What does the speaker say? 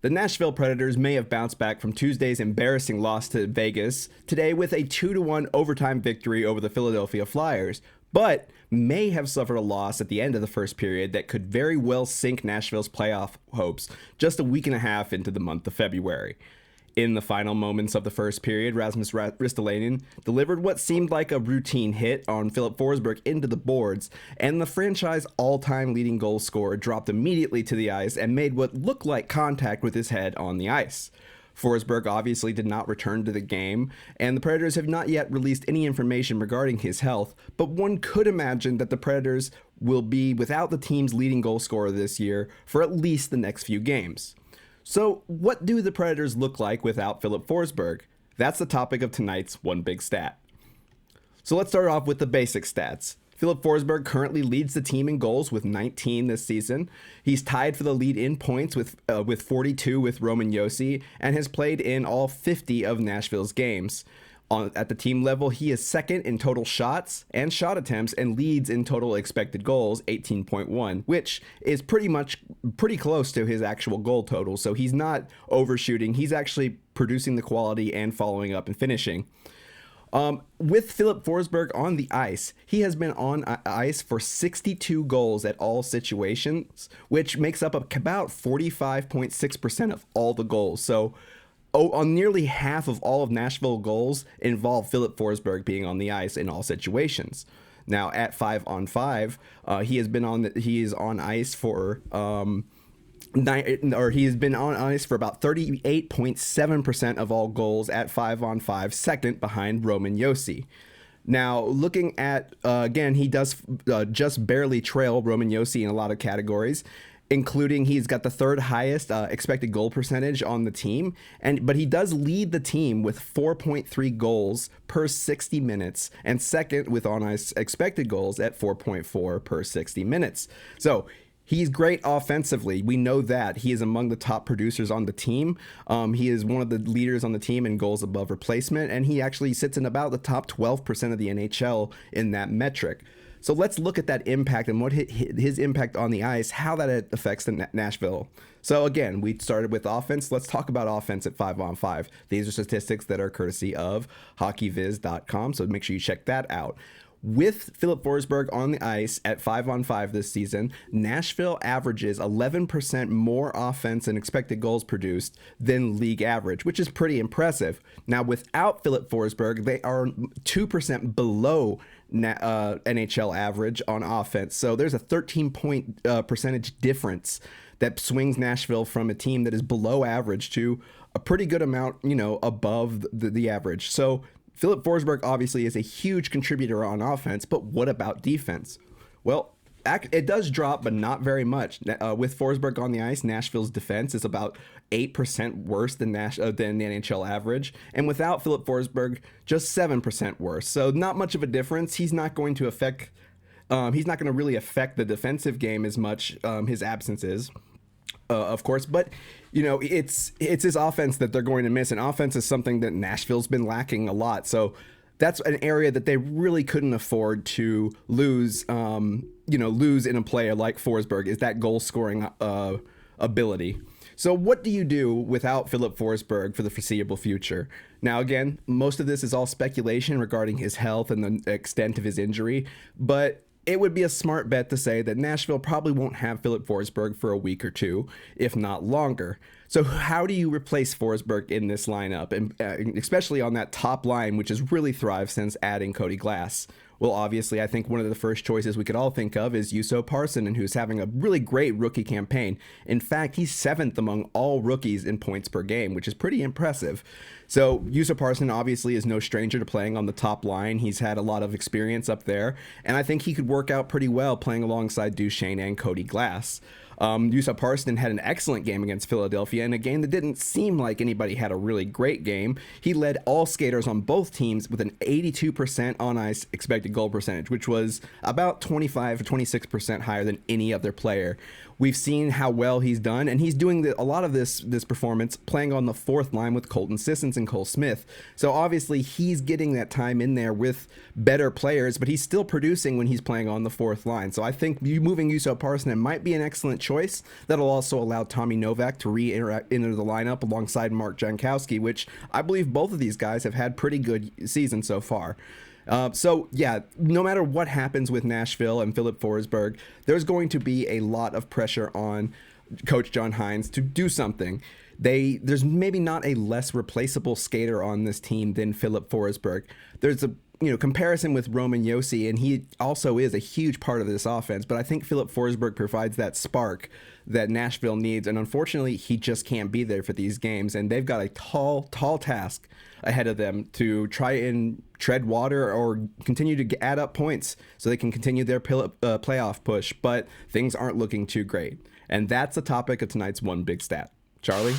The Nashville Predators may have bounced back from Tuesday's embarrassing loss to Vegas today with a 2-1 overtime victory over the Philadelphia Flyers, but may have suffered a loss at the end of the first period that could very well sink Nashville's playoff hopes just a week and a half into the month of February. In the final moments of the first period, Rasmus Ristolainen delivered what seemed like a routine hit on Filip Forsberg into the boards, and the franchise all-time leading goal scorer dropped immediately to the ice and made what looked like contact with his head on the ice. Forsberg obviously did not return to the game, and the Predators have not yet released any information regarding his health, but one could imagine that the Predators will be without the team's leading goal scorer this year for at least the next few games. So, what do the Predators look like without Filip Forsberg? That's the topic of tonight's One Big Stat. So let's start off with the basic stats. Filip Forsberg currently leads the team in goals with 19 this season. He's tied for the lead in points with 42 with Roman Josi, and has played in all 50 of Nashville's games. At the team level, he is second in total shots and shot attempts and leads in total expected goals, 18.1, which is pretty close to his actual goal total. So he's not overshooting. He's actually producing the quality and following up and finishing. With Filip Forsberg on the ice, he has been on ice for 62 goals at all situations, which makes up about 45.6% of all the goals. So on nearly half of all of Nashville goals involve Filip Forsberg being on the ice in all situations. Now at 5-on-5, he is on ice for he has been on ice for about 38.7% of all goals at 5-on-5, second behind Roman Josi. Now, looking at, again, he does just barely trail Roman Josi in a lot of categories, including he's got the third highest expected goal percentage on the team, but he does lead the team with 4.3 goals per 60 minutes, and second with on-ice expected goals at 4.4 per 60 minutes. So he's great offensively. We know that. He is among the top producers on the team. He is one of the leaders on the team in goals above replacement, and he actually sits in about the top 12% of the NHL in that metric. So let's look at that impact and what his impact on the ice, how that affects the Nashville. So again, we started with offense. Let's talk about offense at 5-on-5. These are statistics that are courtesy of hockeyviz.com, so make sure you check that out. With Filip Forsberg on the ice at 5-on-5 this season, Nashville averages 11% more offense and expected goals produced than league average, which is pretty impressive. Now, without Filip Forsberg, they are 2% below NHL average on offense. So there's a 13-point percentage difference that swings Nashville from a team that is below average to a pretty good amount, above the average. So Filip Forsberg obviously is a huge contributor on offense, but what about defense? Well, it does drop, but not very much. With Forsberg on the ice, Nashville's defense is about 8% worse than the NHL average, and without Filip Forsberg, just 7% worse. So not much of a difference. He's not going to really affect the defensive game as much. His absence is. Of course, but it's his offense that they're going to miss, and offense is something that Nashville's been lacking a lot. So that's an area that they really couldn't afford to lose. Lose in a player like Forsberg is that goal scoring ability. So what do you do without Filip Forsberg for the foreseeable future? Now, again, most of this is all speculation regarding his health and the extent of his injury, but it would be a smart bet to say that Nashville probably won't have Filip Forsberg for a week or two, if not longer. So how do you replace Forsberg in this lineup, and especially on that top line, which has really thrived since adding Cody Glass? Well, obviously, I think one of the first choices we could all think of is Juuso Parssinen, who's having a really great rookie campaign. In fact, he's 7th among all rookies in points per game, which is pretty impressive. So Juuso Parssinen obviously is no stranger to playing on the top line. He's had a lot of experience up there, and I think he could work out pretty well playing alongside Duchesne and Cody Glass. Juuso Parssinen had an excellent game against Philadelphia, in a game that didn't seem like anybody had a really great game. He led all skaters on both teams with an 82% on-ice expected goal percentage, which was about 25 or 26% higher than any other player. We've seen how well he's done, and he's doing a lot of this performance playing on the fourth line with Colton Sissons and Cole Smith. So obviously he's getting that time in there with better players, but he's still producing when he's playing on the fourth line. So I think moving Juuso Parssinen might be an excellent choice. That'll also allow Tommy Novak to enter the lineup alongside Mark Jankowski, which I believe both of these guys have had pretty good seasons so far. So yeah, no matter what happens with Nashville and Philip Forsberg, there's going to be a lot of pressure on Coach John Hynes to do something. There's maybe not a less replaceable skater on this team than Philip Forsberg. There's a comparison with Roman Josi, and he also is a huge part of this offense, but I think Philip Forsberg provides that spark that Nashville needs, and unfortunately he just can't be there for these games, and they've got a tall task ahead of them to try and tread water or continue to add up points so they can continue their playoff push, but things aren't looking too great. And that's the topic of tonight's One Big Stat. Charlie?